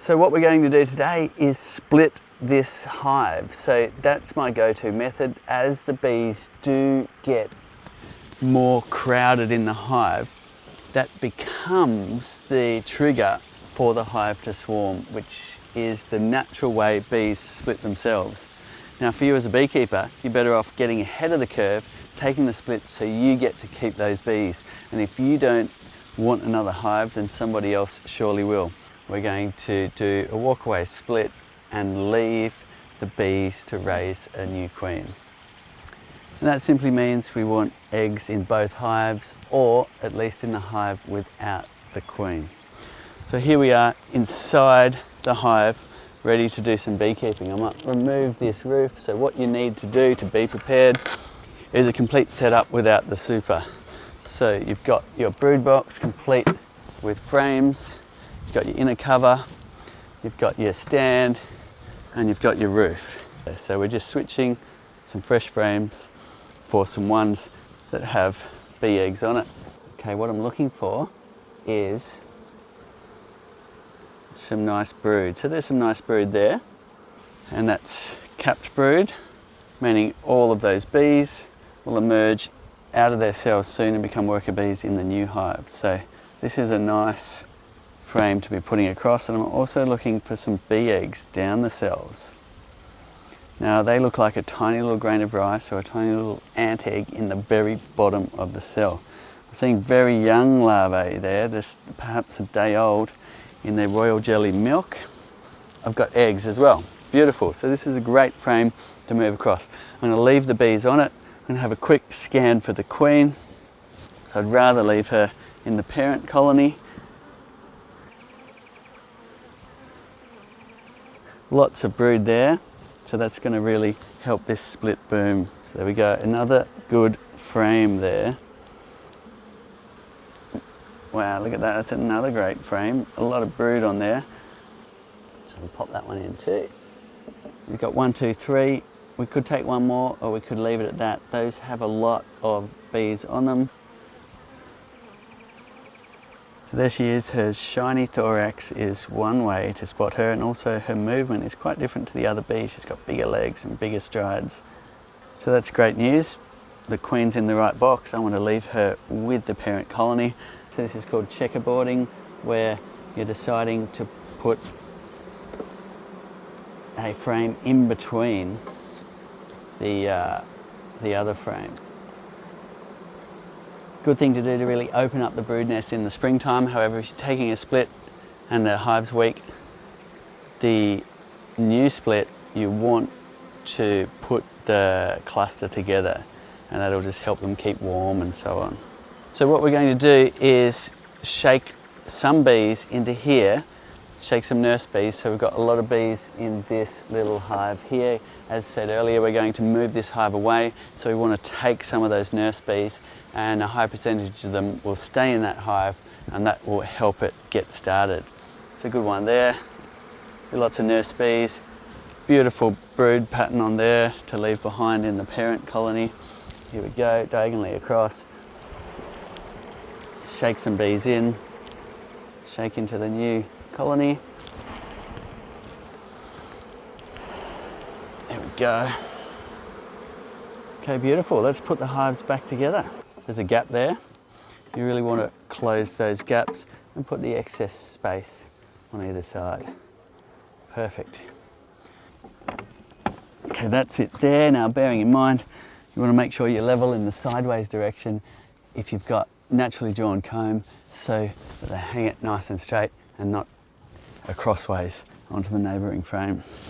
So what we're going to do today is split this hive. So that's my go-to method. As the bees do get more crowded in the hive, that becomes the trigger for the hive to swarm, which is the natural way bees split themselves. Now for you as a beekeeper, you're better off getting ahead of the curve, taking the split so you get to keep those bees. And if you don't want another hive, then somebody else surely will. We're going to do a walkaway split and leave the bees to raise a new queen. And that simply means we want eggs in both hives, or at least in the hive without the queen. So here we are inside the hive, ready to do some beekeeping. I might remove this roof. So what you need to do to be prepared is a complete setup without the super. So you've got your brood box complete with frames, you've got your inner cover, you've got your stand, and you've got your roof. So we're just switching some fresh frames for some ones that have bee eggs on it. Okay, what I'm looking for is some nice brood. So there's some nice brood there, and that's capped brood, meaning all of those bees will emerge out of their cells soon and become worker bees in the new hive. So this is a nice frame to be putting across, and I'm also looking for some bee eggs down the cells. Now they look like a tiny little grain of rice or a tiny little ant egg in the very bottom of the cell. I'm seeing very young larvae there, just perhaps a day old, in their royal jelly milk. I've got eggs as well. Beautiful. So this is a great frame to move across. I'm going to leave the bees on it. I'm going to have a quick scan for the queen. So I'd rather leave her in the parent colony. Lots of brood there. So that's going to really help this split boom. So there we go. Another good frame there. Wow, look at that, that's another great frame. A lot of brood on there. So we'll pop that one in too. We've got 1, 2, 3. We could take one more, or we could leave it at that. Those have a lot of bees on them. So there she is. Her shiny thorax is one way to spot her, and also her movement is quite different to the other bees. She's got bigger legs and bigger strides. So that's great news. The queen's in the right box. I want to leave her with the parent colony. So this is called checkerboarding, where you're deciding to put a frame in between the other frame. Good thing to do to really open up the brood nest in the springtime. However, if you're taking a split and the hive's weak, the new split, you want to put the cluster together, and that'll just help them keep warm and so on. So what we're going to do is shake some bees into here, shake some nurse bees. So we've got a lot of bees in this little hive here. As said earlier, we're going to move this hive away. So we want to take some of those nurse bees, and a high percentage of them will stay in that hive, and that will help it get started. It's a good one there. Lots of nurse bees. Beautiful brood pattern on there to leave behind in the parent colony. Here we go, diagonally across. Shake some bees in, shake into the new colony. There we go. Okay, beautiful. Let's put the hives back together. There's a gap there. You really want to close those gaps and put the excess space on either side. Perfect. Okay, that's it there. Now, bearing in mind, you want to make sure you're level in the sideways direction if you've got naturally drawn comb, so that they hang it nice and straight and not acrossways onto the neighbouring frame.